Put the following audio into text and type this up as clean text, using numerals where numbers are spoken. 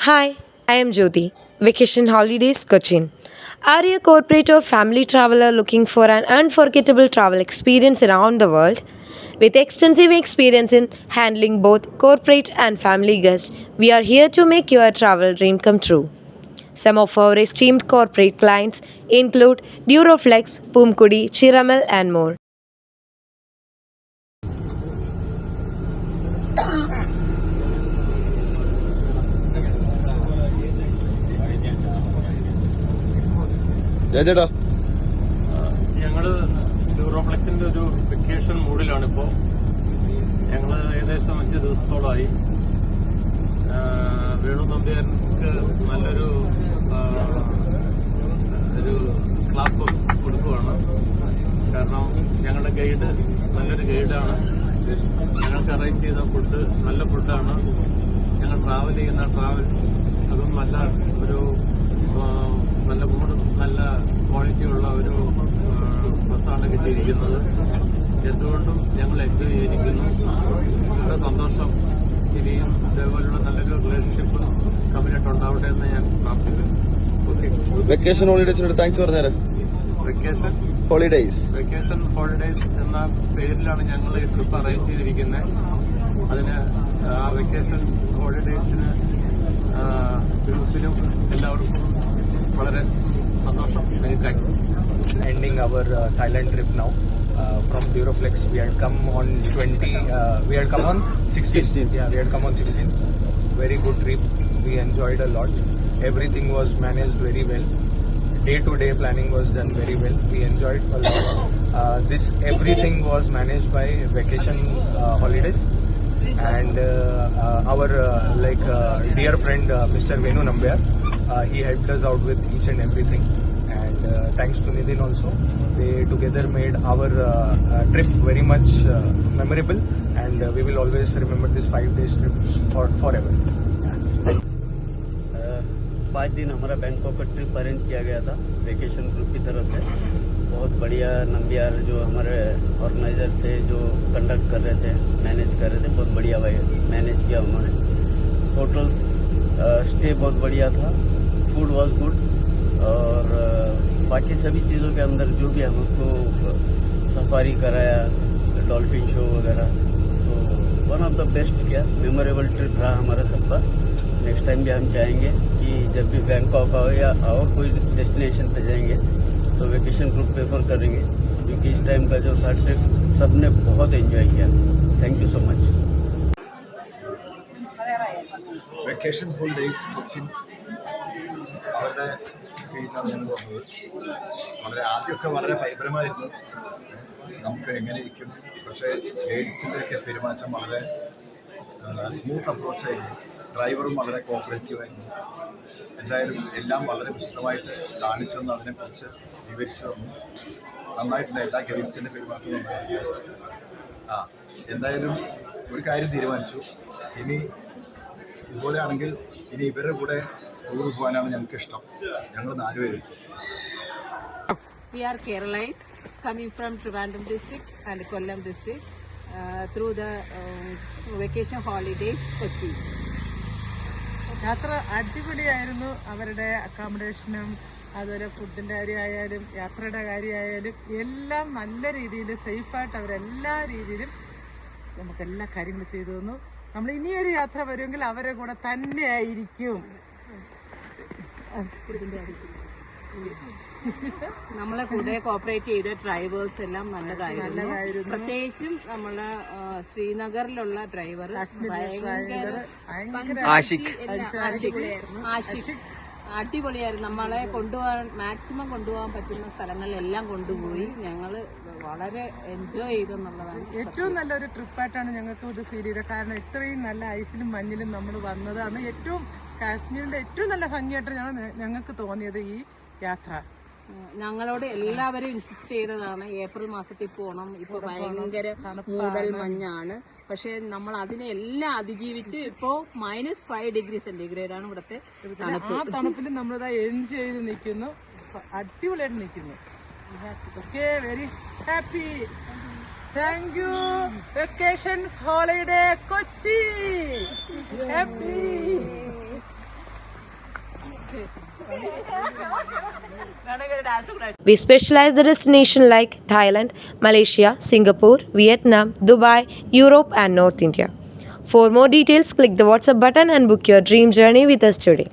Hi, I am Jyoti. Vacation Holidays Cochin. Are you a corporate or family traveler looking for an unforgettable travel experience around the world? With extensive experience in handling both corporate and family guests, we are here to make your travel dream come true. Some of our esteemed corporate clients include Duroflex, Pumkudi, Chiramal, and more. ചേട്ടാ ഞങ്ങള് ഡ്യൂറോഫ്ലെക്സിന്റെ ഒരു vacation മൂഡിലാണിപ്പോ. ഞങ്ങള് ഏകദേശം 5 ദിവസത്തോളമായി. വേണു നമ്പ്യാർക്ക് നല്ലൊരു ഒരു clap കൊടുക്കുകയാണ്. കാരണം ഞങ്ങളുടെ ഗൈഡ് നല്ലൊരു ഗൈഡാണ്. ഞങ്ങൾക്ക് അറേഞ്ച് ചെയ്ത ഫുഡ് നല്ല ഫുഡാണ്. ഞങ്ങൾ ട്രാവൽ ചെയ്യുന്ന ട്രാവൽസ് അതും നല്ല ഒരു നല്ല മൂഡ് നല്ല ക്വാളിറ്റിയുള്ള ഒരു ബസ്സാണ് കിട്ടിയിരിക്കുന്നത്. എന്തുകൊണ്ടും ഞങ്ങൾ എൻജോയ് ചെയ്തിരിക്കുന്നു. വളരെ സന്തോഷം. ഇനിയും ഇതേപോലുള്ള നല്ലൊരു റിലേഷൻഷിപ്പ് കമ്പനിയായിട്ടുണ്ടാവട്ടെ എന്ന് ഞാൻ പ്രാർത്ഥിക്കുന്നു. വെക്കേഷൻ ഹോളിഡേസിനോട് താങ്ക്സ് പറഞ്ഞേരാ. വെക്കേഷൻ ഹോളിഡേസ് എന്ന പേരിലാണ് ഞങ്ങൾ ഈ ട്രിപ്പ് അറേഞ്ച് ചെയ്തിരിക്കുന്നത്. അതിന് ആ വെക്കേഷൻ ഹോളിഡേസിന് ഗ്രൂപ്പിലും എല്ലാവർക്കും വളരെ സന്തോഷം. Thanks. Ending our Thailand trip now. From Duroflex, we had come on 16th. Yeah, we had come on 16th. Very good trip. We enjoyed a lot. Everything was managed very well. Day-to-day planning was done very well. We enjoyed a lot. Everything was managed by Vacation Holidays. And our dear friend Mr. Venu Nambiar, he helped us out with each and everything. And thanks to Nidhin also, they together made our trip very much memorable, and we will always remember this 5 days trip forever. 5 दिन हमारा Bangkok का trip arrange किया गया था vacation group की तरफ से. बहुत बढ़िया नंबियार जो हमारे ऑर्गेनाइजर थे, जो कंडक्ट कर रहे थे, मैनेज कर रहे थे, बहुत बढ़िया भाई मैनेज किया उन्होंने. होटल्स स्टे बहुत बढ़िया था. Food was good. और बाकी सभी चीज़ों के अंदर जो भी हमको सफारी कराया, डॉल्फिन शो वगैरह, तो वन ऑफ द बेस्ट क्या मेमोरेबल ट्रिप रहा हमारा सबका. नेक्स्ट टाइम भी हम चाहेंगे कि जब भी बैंकॉक आओ या और कोई डेस्टिनेशन पे जाएंगे तो वेकेशन ग्रुप प्रेफर करेंगे, क्योंकि इस टाइम का जो था ट्रिप सबने बहुत एंजॉय किया. Thank you so much. Vacation holidays Cochin അവരുടെ കീഴിലാണ് ഞങ്ങൾ വന്നത്. ആദ്യമൊക്കെ വളരെ പരിപരമായിരുന്നു. നമുക്ക് എങ്ങനെ ഇരിക്കും, പക്ഷേ ഗൈഡ്സിൻ്റെയൊക്കെ പെരുമാറ്റം വളരെ സ്മൂത്ത് അപ്രോച്ചായിരുന്നു. ഡ്രൈവറും വളരെ കോപ്പറേറ്റീവായിരുന്നു. എന്തായാലും എല്ലാം വളരെ വിശദമായിട്ട് കാണിച്ചു തന്നു, അതിനെക്കുറിച്ച് വിവരിച്ചു തന്നു. നന്നായിട്ടുണ്ട് എല്ലാ ഗൈഡ്സിൻ്റെ പെരുമാറ്റവും. എന്തായാലും ഒരു കാര്യം തീരുമാനിച്ചു, ഇനി ഇതുപോലെയാണെങ്കിൽ ഇനി ഇവരുടെ കൂടെ ടൂർ പോകാനാണ് ഞങ്ങൾക്ക് ഇഷ്ടം. ഞങ്ങൾ 4 പേരും. We are Keralites coming from Trivandrum district and Kollam district through the vacation holidays Kochi. യാത്ര അടിപൊളിയായിരുന്നു. അവരുടെ അക്കോമഡേഷനും അതുപോലെ ഫുഡിൻ്റെ കാര്യമായാലും യാത്രയുടെ കാര്യമായാലും എല്ലാം നല്ല രീതിയിൽ സേഫായിട്ട് അവരെല്ലാ രീതിയിലും നമുക്കെല്ലാ കാര്യങ്ങളും ചെയ്തു തന്നു. നമ്മൾ ഇനിയൊരു യാത്ര വരുമെങ്കിൽ അവരുടെ കൂടെ തന്നെ ആയിരിക്കും. നമ്മളെ കൂടെ കോപ്പറേറ്റ് ചെയ്ത ഡ്രൈവേഴ്സ് എല്ലാം നല്ലതായിരുന്നു. പ്രത്യേകിച്ചും നമ്മളെ ശ്രീനഗറിലുള്ള ഡ്രൈവർ ആഷിഖ് അടിപൊളിയായിരുന്നു. നമ്മളെ കൊണ്ടുപോകാൻ മാക്സിമം കൊണ്ടുപോകാൻ പറ്റുന്ന സ്ഥലങ്ങളിലെല്ലാം കൊണ്ടുപോയി. ഞങ്ങൾ വളരെ എൻജോയ് ചെയ്തെന്നുള്ളതാണ്. ഏറ്റവും നല്ലൊരു ട്രിപ്പായിട്ടാണ് ഞങ്ങൾക്ക് ഇത് ഫീൽ ചെയ്തത്. കാരണം ഇത്രയും നല്ല ഐസിലും മഞ്ഞിലും നമ്മൾ വന്നത് അന്ന് ഏറ്റവും കാശ്മീരിന്റെ ഏറ്റവും നല്ല ഭംഗിയായിട്ടാണ് ഞങ്ങൾക്ക് തോന്നിയത് ഈ യാത്ര. ഞങ്ങളോട് എല്ലാവരും ഇൻസിസ്റ്റ് ചെയ്തതാണ് ഏപ്രിൽ മാസത്തിൽ പോകണം. ഇപ്പൊ ഭയങ്കര മൂടൽ മഞ്ഞാണ്. പക്ഷെ നമ്മൾ അതിനെ എല്ലാം അതിജീവിച്ച് ഇപ്പോ -5 ഡിഗ്രി സെന്റിഗ്രേഡാണ് ഇവിടുത്തെ തണുപ്പ്. ആ തണുപ്പിൽ നമ്മളിതാ എൻജോയ് ചെയ്ത് നിൽക്കുന്നു. അടിപൊളിയായിട്ട് നിൽക്കുന്നു. Okay, very happy. Thank you vacations holiday Kochi. Happy. We specialize the destination like Thailand, Malaysia, Singapore, Vietnam, Dubai, Europe and North India. For more details, click the WhatsApp button and book your dream journey with us today.